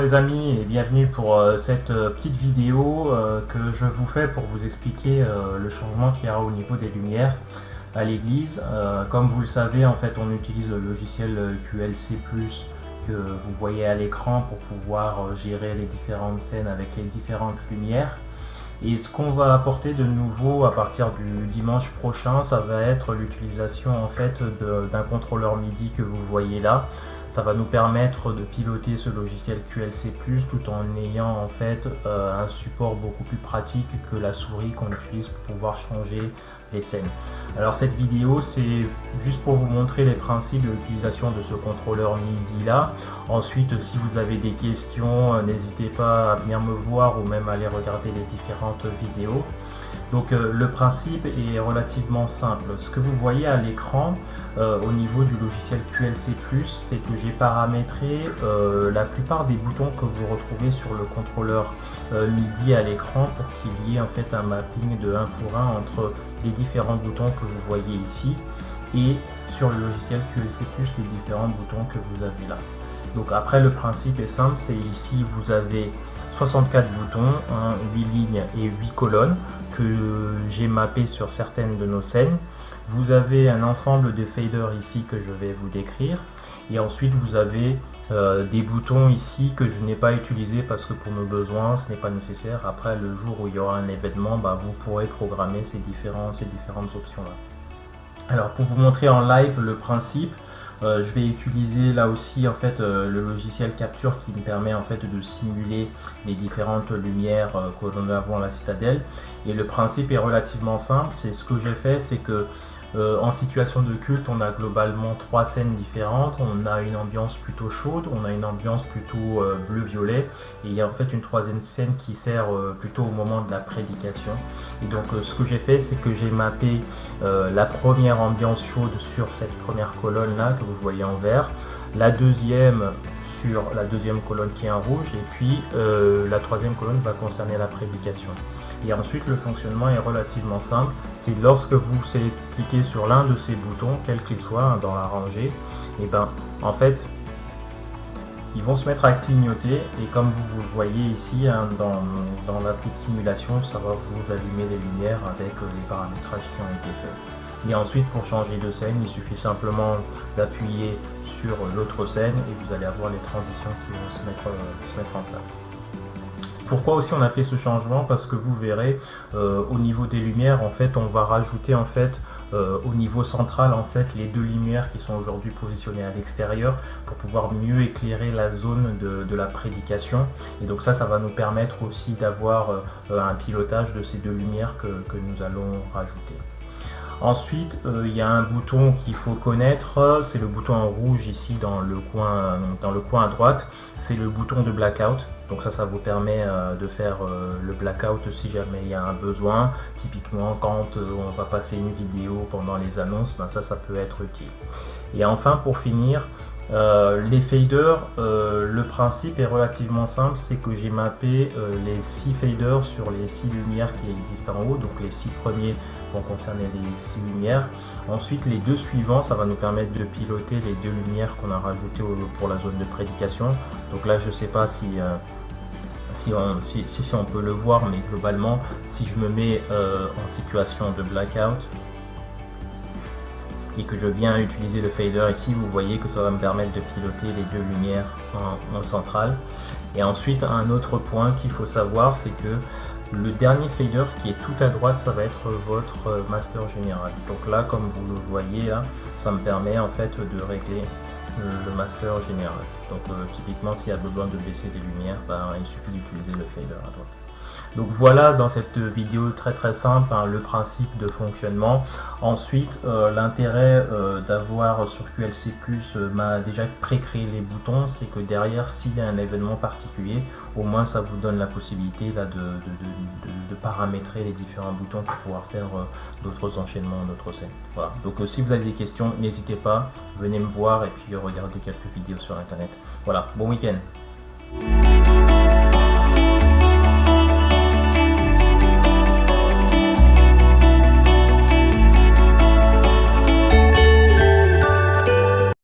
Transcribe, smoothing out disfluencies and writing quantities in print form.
les amis et bienvenue pour cette petite vidéo que je vous fais pour vous expliquer le changement qu'il y a au niveau des lumières à l'église. Comme vous le savez, en fait on utilise le logiciel QLC+, que vous voyez à l'écran pour pouvoir gérer les différentes scènes avec les différentes lumières. Et ce qu'on va apporter de nouveau à partir du dimanche prochain, ça va être l'utilisation en fait d'un contrôleur MIDI que vous voyez là. Ça va nous permettre de piloter ce logiciel QLC+, tout en ayant en fait un support beaucoup plus pratique que la souris qu'on utilise pour pouvoir changer les scènes. Alors cette vidéo, c'est juste pour vous montrer les principes de l'utilisation de ce contrôleur MIDI là. Ensuite, si vous avez des questions, n'hésitez pas à venir me voir ou même à aller regarder les différentes vidéos. Donc le principe est relativement simple. Ce que vous voyez à l'écran au niveau du logiciel QLC+, c'est que j'ai paramétré la plupart des boutons que vous retrouvez sur le contrôleur MIDI à l'écran pour qu'il y ait en fait un mapping de 1 pour 1 entre les différents boutons que vous voyez ici et sur le logiciel QLC+, les différents boutons que vous avez là. Donc après le principe est simple, c'est ici vous avez 64 boutons, 8 lignes et 8 colonnes que j'ai mappé sur certaines de nos scènes. Vous avez un ensemble de faders ici que je vais vous décrire et ensuite vous avez des boutons ici que je n'ai pas utilisés parce que pour nos besoins ce n'est pas nécessaire. Après le jour où il y aura un événement, vous pourrez programmer ces différentes options là. Alors pour vous montrer en live le principe, je vais utiliser là aussi en fait le logiciel Capture qui me permet en fait de simuler les différentes lumières que nous avons à la citadelle, et le principe est relativement simple. C'est ce que j'ai fait, c'est que en situation de culte, on a globalement 3 scènes différentes. On a une ambiance plutôt chaude, on a une ambiance plutôt bleu-violet, et il y a en fait une troisième scène qui sert plutôt au moment de la prédication. Et donc ce que j'ai fait, c'est que j'ai mappé la première ambiance chaude sur cette première colonne là que vous voyez en vert, la deuxième sur la deuxième colonne qui est en rouge, et puis la troisième colonne va concerner la prédication. Et ensuite le fonctionnement est relativement simple, c'est lorsque vous cliquez sur l'un de ces boutons, quel qu'il soit dans la rangée, et en fait ils vont se mettre à clignoter, et comme vous le voyez ici dans la petite simulation, ça va vous allumer les lumières avec les paramétrages qui ont été faits. Et ensuite pour changer de scène, il suffit simplement d'appuyer sur l'autre scène et vous allez avoir les transitions qui vont se mettre en place. Pourquoi aussi on a fait ce changement? Parce que vous verrez au niveau des lumières, en fait on va rajouter en fait au niveau central en fait les deux lumières qui sont aujourd'hui positionnées à l'extérieur pour pouvoir mieux éclairer la zone de la prédication, et donc ça va nous permettre aussi d'avoir un pilotage de ces deux lumières que nous allons rajouter. Ensuite, il y a un bouton qu'il faut connaître, c'est le bouton en rouge ici dans le coin à droite, c'est le bouton de blackout. Donc ça vous permet de faire le blackout si jamais il y a un besoin. Typiquement quand on va passer une vidéo pendant les annonces, ça peut être utile. Et enfin pour finir, les faders, le principe est relativement simple, c'est que j'ai mappé les 6 faders sur les 6 lumières qui existent en haut, donc les 6 premiers vont concerner les 6 lumières. Ensuite les deux suivants, ça va nous permettre de piloter les deux lumières qu'on a rajoutées pour la zone de prédication. Donc là je sais pas si on peut le voir, mais globalement si je me mets en situation de blackout et que je viens utiliser le fader ici, vous voyez que ça va me permettre de piloter les deux lumières en centrale. Et ensuite un autre point qu'il faut savoir, c'est que le dernier fader qui est tout à droite, ça va être votre master général. Donc là comme vous le voyez là, ça me permet en fait de régler le master général. Donc typiquement s'il y a besoin de baisser des lumières, il suffit d'utiliser le fader à droite. Donc voilà dans cette vidéo très simple le principe de fonctionnement. Ensuite l'intérêt d'avoir sur QLC+, m'a déjà pré-créé les boutons, c'est que derrière s'il y a un événement particulier, au moins ça vous donne la possibilité là, de paramétrer les différents boutons pour pouvoir faire d'autres enchaînements, d'autres scènes. Voilà. Donc si vous avez des questions, n'hésitez pas, venez me voir et puis regardez quelques vidéos sur internet. Voilà, bon week-end.